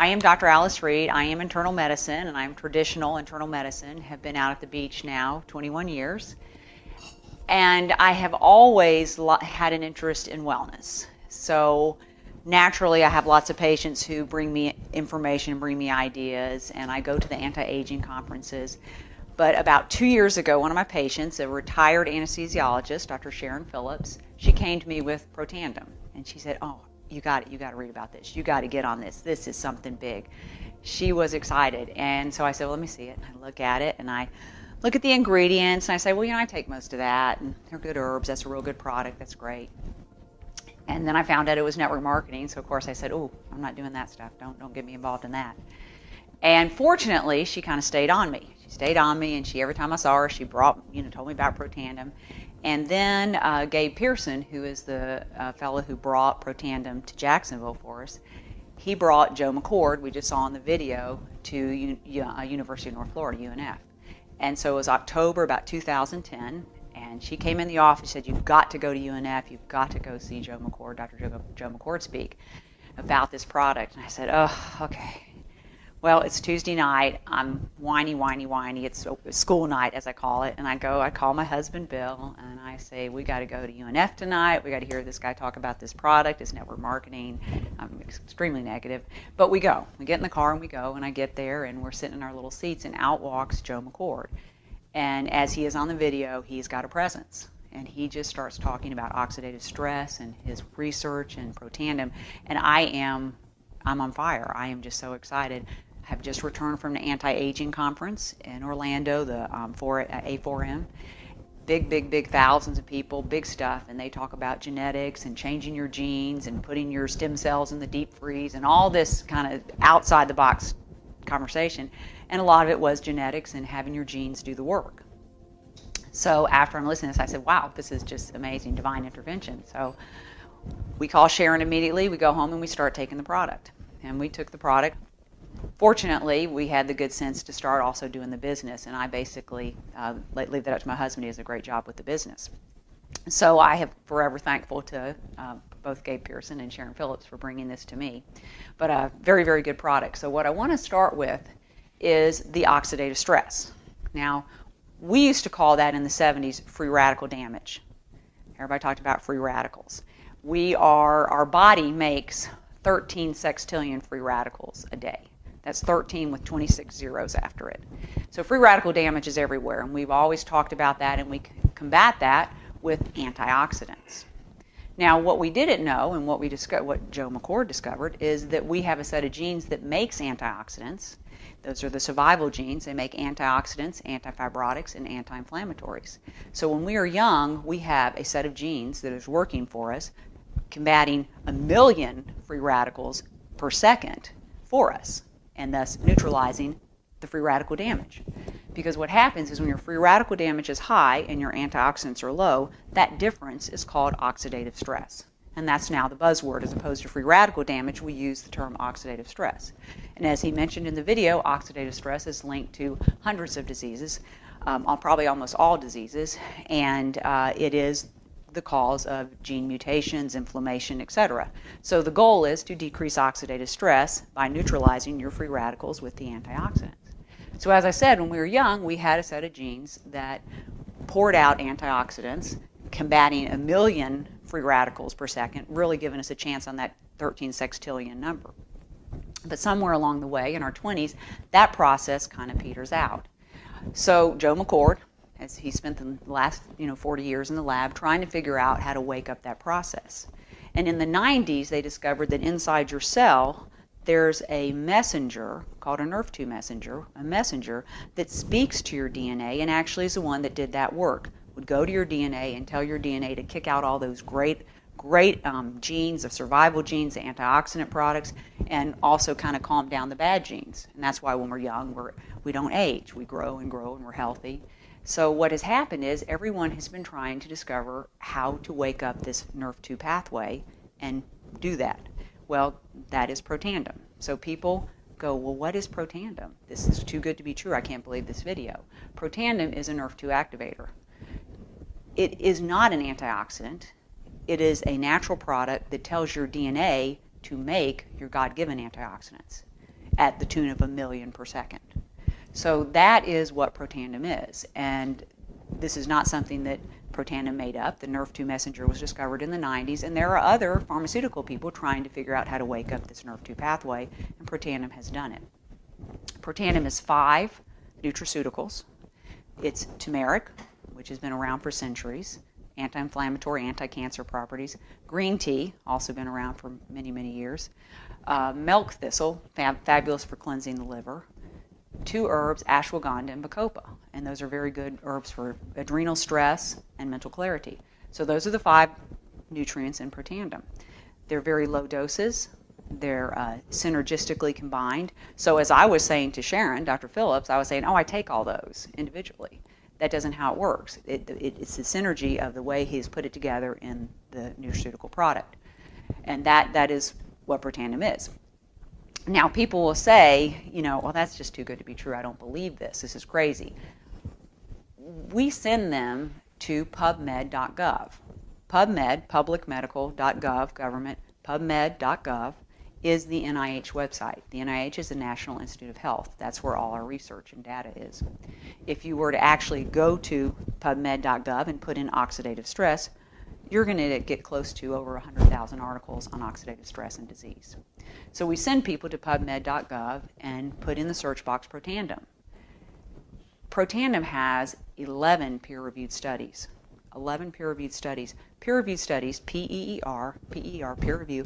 I am Dr. Alice Reed. I am internal medicine, and I'm traditional internal medicine. Have been out at the beach now 21 years. And I have always had an interest in wellness. So naturally, I have lots of patients who bring me information, bring me ideas, and I go to the anti-aging conferences. But about 2 years ago, one of my patients, a retired anesthesiologist, Dr. Sharon Phillips, she came to me with Protandim. And she said, oh, you got to read about this. You got to get on this. This is something big. She was excited. And so I said, well, let me see it. I look at it, and I look at the ingredients, and I say, well, I take most of that, and they're good herbs. That's a real good product. That's great. And then I found out it was network marketing, so of course I said, oh, I'm not doing that stuff. Don't get me involved in that. And fortunately, she kind of stayed on me. She stayed on me, and every time I saw her, she told me about Protandim. And then Gabe Pearson, who is the fellow who brought Protandim to Jacksonville for us, he brought Joe McCord, we just saw in the video, to University of North Florida, UNF. And so it was October about 2010, and she came in the office and said, you've got to go to UNF, you've got to go see Joe McCord, Dr. Joe McCord speak about this product. And I said, oh, okay. Well, it's Tuesday night, I'm whiny, it's school night as I call it, and I call my husband Bill, and I say, we got to go to UNF tonight, we got to hear this guy talk about this product, it's network marketing. I'm extremely negative, but we get in the car and we go, and I get there, and we're sitting in our little seats, and out walks Joe McCord. And as he is on the video, he's got a presence, and he just starts talking about oxidative stress and his research and Protandim, and I'm on fire. I am just so excited. Have just returned from the anti-aging conference in Orlando, the A4M. Big thousands of people, big stuff, and they talk about genetics and changing your genes and putting your stem cells in the deep freeze and all this kind of outside the box conversation. And a lot of it was genetics and having your genes do the work. So after I'm listening to this, I said, wow, this is just amazing, divine intervention. So we call Sharon immediately, we go home and we start taking the product. And we took the product. Fortunately, we had the good sense to start also doing the business, and I basically leave that up to my husband. He does a great job with the business. So I am forever thankful to both Gabe Pearson and Sharon Phillips for bringing this to me. But a very, very good product. So what I want to start with is the oxidative stress. Now, we used to call that in the 70s free radical damage. Everybody talked about free radicals. Our body makes 13 sextillion free radicals a day. That's 13 with 26 zeros after it. So free radical damage is everywhere, and we've always talked about that, and we combat that with antioxidants. Now, what we didn't know, and what Joe McCord discovered, is that we have a set of genes that makes antioxidants. Those are the survival genes. They make antioxidants, antifibrotics, and anti-inflammatories. So when we are young, we have a set of genes that is working for us, combating 1 million free radicals per second for us, and thus neutralizing the free radical damage. Because what happens is when your free radical damage is high and your antioxidants are low, that difference is called oxidative stress. And that's now the buzzword. As opposed to free radical damage, we use the term oxidative stress. And as he mentioned in the video, oxidative stress is linked to hundreds of diseases, probably almost all diseases, and it is the cause of gene mutations, inflammation, etc. So the goal is to decrease oxidative stress by neutralizing your free radicals with the antioxidants. So as I said, when we were young, we had a set of genes that poured out antioxidants, combating 1 million free radicals per second, really giving us a chance on that 13 sextillion number. But somewhere along the way, in our 20s, that process kind of peters out. So Joe McCord, as he spent the last 40 years in the lab trying to figure out how to wake up that process. And in the 90s, they discovered that inside your cell, there's a messenger called a NRF2 messenger, a messenger that speaks to your DNA and actually is the one that did that work. Would go to your DNA and tell your DNA to kick out all those great genes, the survival genes, the antioxidant products, and also kind of calm down the bad genes. And that's why when we're young, we don't age. We grow and we're healthy. So what has happened is everyone has been trying to discover how to wake up this NRF2 pathway and do that. Well, that is Protandim. So people go, well, what is Protandim? This is too good to be true. I can't believe this video. Protandim is a NRF2 activator. It is not an antioxidant. It is a natural product that tells your DNA to make your God-given antioxidants. at the tune of 1 million per second. So that is what Protandim is. And this is not something that Protandim made up. The Nrf2 messenger was discovered in the 90s, and there are other pharmaceutical people trying to figure out how to wake up this Nrf2 pathway, and Protandim has done it. Protandim is 5 nutraceuticals. It's turmeric, which has been around for centuries, anti-inflammatory, anti-cancer properties. Green tea, also been around for many, many years. Milk thistle, fabulous for cleansing the liver. 2 herbs, ashwagandha and bacopa, and those are very good herbs for adrenal stress and mental clarity. So those are the 5 nutrients in Protandim. They're very low doses. They're synergistically combined. So as I was saying to Sharon, Dr. Phillips, I was saying, oh, I take all those individually. That doesn't how it works. It's the synergy of the way he's put it together in the nutraceutical product. And that is what Protandim is. Now, people will say, well, that's just too good to be true. I don't believe this. This is crazy. We send them to pubmed.gov. PubMed, publicmedical.gov, government, pubmed.gov is the NIH website. The NIH is the National Institute of Health. That's where all our research and data is. If you were to actually go to pubmed.gov and put in oxidative stress, you're going to get close to over 100,000 articles on oxidative stress and disease. So we send people to pubmed.gov and put in the search box Protandim. Protandim has 11 peer-reviewed studies. 11 peer-reviewed studies. Peer-reviewed studies, P-E-E-R, peer review,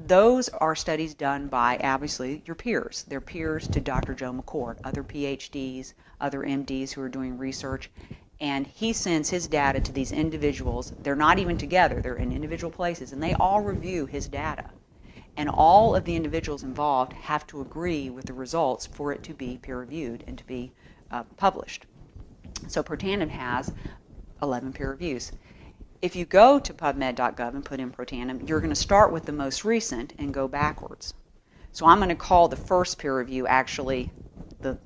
those are studies done by, obviously, your peers. They're peers to Dr. Joe McCord, other PhDs, other MDs who are doing research. And he sends his data to these individuals. They're not even together. They're in individual places, and they all review his data. And all of the individuals involved have to agree with the results for it to be peer-reviewed and to be published. So Protandim has 11 peer reviews. If you go to pubmed.gov and put in Protandim, you're going to start with the most recent and go backwards. So I'm going to call the first peer review actually the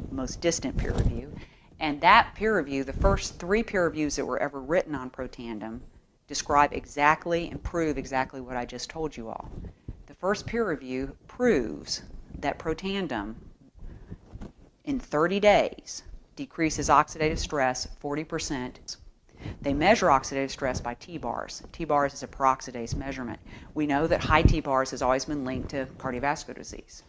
most distant peer review. And that peer review, the first 3 peer reviews that were ever written on Protandim, describe exactly and prove exactly what I just told you all. The first peer review proves that Protandim, in 30 days, decreases oxidative stress 40%. They measure oxidative stress by T-bars. T-bars is a peroxidase measurement. We know that high T-bars has always been linked to cardiovascular disease.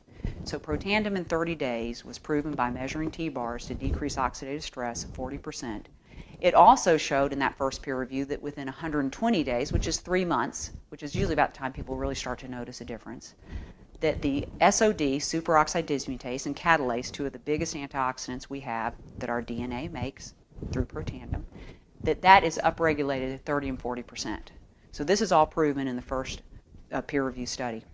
So Protandim in 30 days was proven by measuring T-bars to decrease oxidative stress 40%. It also showed in that first peer review that within 120 days, which is 3 months, which is usually about the time people really start to notice a difference, that the SOD, superoxide dismutase, and catalase, 2 of the biggest antioxidants we have that our DNA makes through Protandim, that is upregulated at 30 and 40%. So this is all proven in the first peer review study.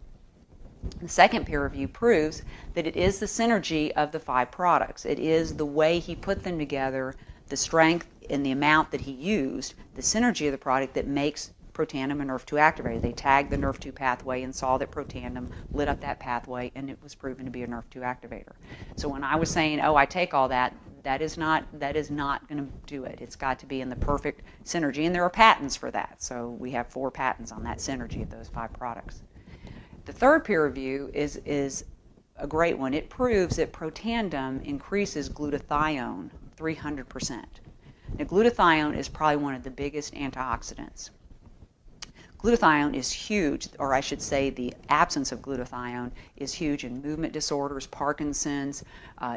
The second peer review proves that it is the synergy of the 5 products. It is the way he put them together, the strength and the amount that he used, the synergy of the product that makes Protandim a Nrf2 activator. They tagged the Nrf2 pathway and saw that Protandim lit up that pathway, and it was proven to be a Nrf2 activator. So when I was saying, oh, I take all that, that is not going to do it. It's got to be in the perfect synergy, and there are patents for that. So we have 4 patents on that synergy of those 5 products. The third peer review is a great one. It proves that Protandim increases glutathione 300%. Now, glutathione is probably one of the biggest antioxidants. Glutathione is huge, or I should say the absence of glutathione is huge in movement disorders, Parkinson's,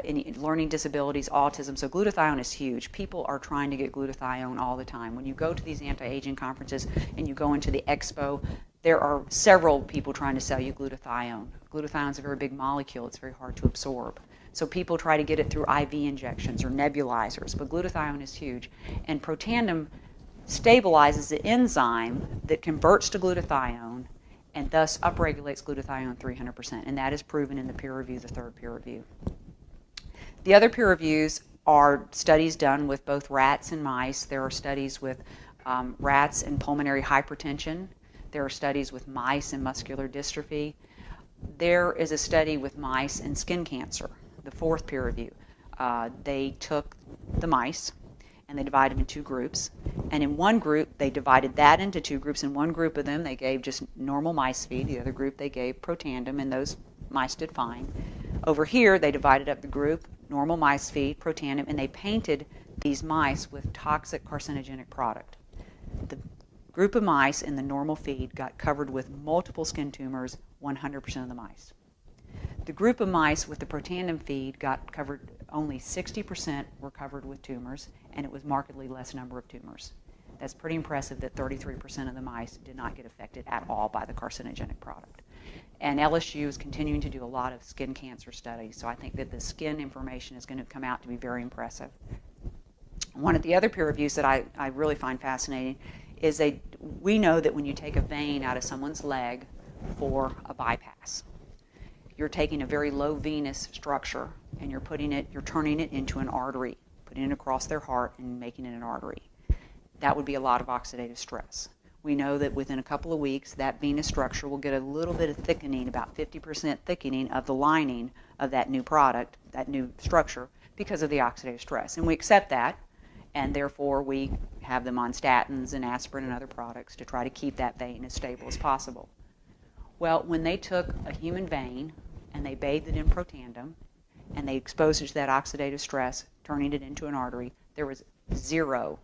any learning disabilities, autism. So glutathione is huge. People are trying to get glutathione all the time. When you go to these anti-aging conferences and you go into the expo, there are several people trying to sell you glutathione. Glutathione is a very big molecule. It's very hard to absorb. So people try to get it through IV injections or nebulizers, but glutathione is huge. And Protandim stabilizes the enzyme that converts to glutathione and thus upregulates glutathione 300%. And that is proven in the peer review, the third peer review. The other peer reviews are studies done with both rats and mice. There are studies with rats and pulmonary hypertension. There are studies with mice and muscular dystrophy. There is a study with mice and skin cancer, the fourth peer review. They took the mice and they divided them in 2 groups. And in one group, they divided that into 2 groups. In one group of them, they gave just normal mice feed. The other group, they gave Protandim, and those mice did fine. Over here, they divided up the group, normal mice feed, Protandim, and they painted these mice with toxic carcinogenic product. The group of mice in the normal feed got covered with multiple skin tumors, 100% of the mice. The group of mice with the Protandim feed got covered, only 60% were covered with tumors, and it was markedly less number of tumors. That's pretty impressive that 33% of the mice did not get affected at all by the carcinogenic product. And LSU is continuing to do a lot of skin cancer studies, so I think that the skin information is going to come out to be very impressive. One of the other peer reviews that I really find fascinating is we know that when you take a vein out of someone's leg for a bypass, you're taking a very low venous structure and you're turning it into an artery, putting it across their heart and making it an artery. That would be a lot of oxidative stress. We know that within a couple of weeks, that venous structure will get a little bit of thickening, about 50% thickening of the lining of that new product, that new structure, because of the oxidative stress. And we accept that, and therefore we have them on statins and aspirin and other products to try to keep that vein as stable as possible. Well, when they took a human vein and they bathed it in Protandim and they exposed it to that oxidative stress, turning it into an artery, there was zero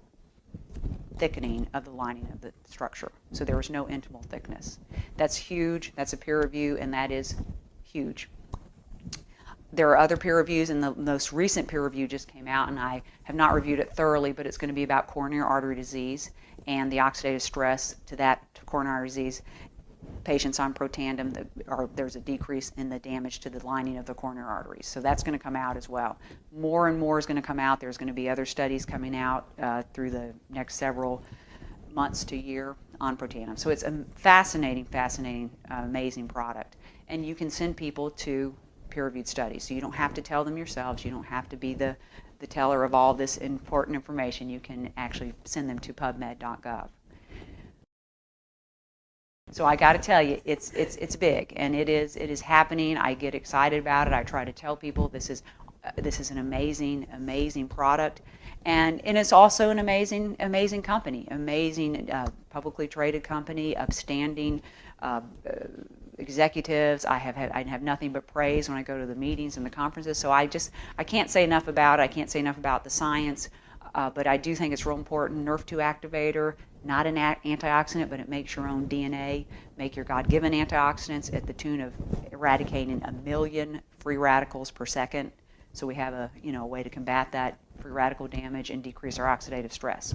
thickening of the lining of the structure. So there was no intimal thickness. That's huge. That's a peer review, and that is huge. There are other peer reviews, and the most recent peer review just came out, and I have not reviewed it thoroughly, but it's going to be about coronary artery disease and the oxidative stress to coronary artery disease. Patients on Protandim, there's a decrease in the damage to the lining of the coronary arteries. So that's going to come out as well. More and more is going to come out. There's going to be other studies coming out through the next several months to year on Protandim. So it's a fascinating, amazing product. And you can send people to peer-reviewed studies. So you don't have to tell them yourselves. You don't have to be the teller of all this important information. You can actually send them to pubmed.gov. So I got to tell you, it's big, and it is happening. I get excited about it. I try to tell people this is an amazing product, and it's also an amazing company, amazing publicly traded company, upstanding executives. I have nothing but praise when I go to the meetings and the conferences. So I can't say enough about it. I can't say enough about the science. But I do think it's real important. NRF2 activator, not an antioxidant, but it makes your own DNA, make your God-given antioxidants at the tune of eradicating 1 million free radicals per second. So we have a way to combat that free radical damage and decrease our oxidative stress.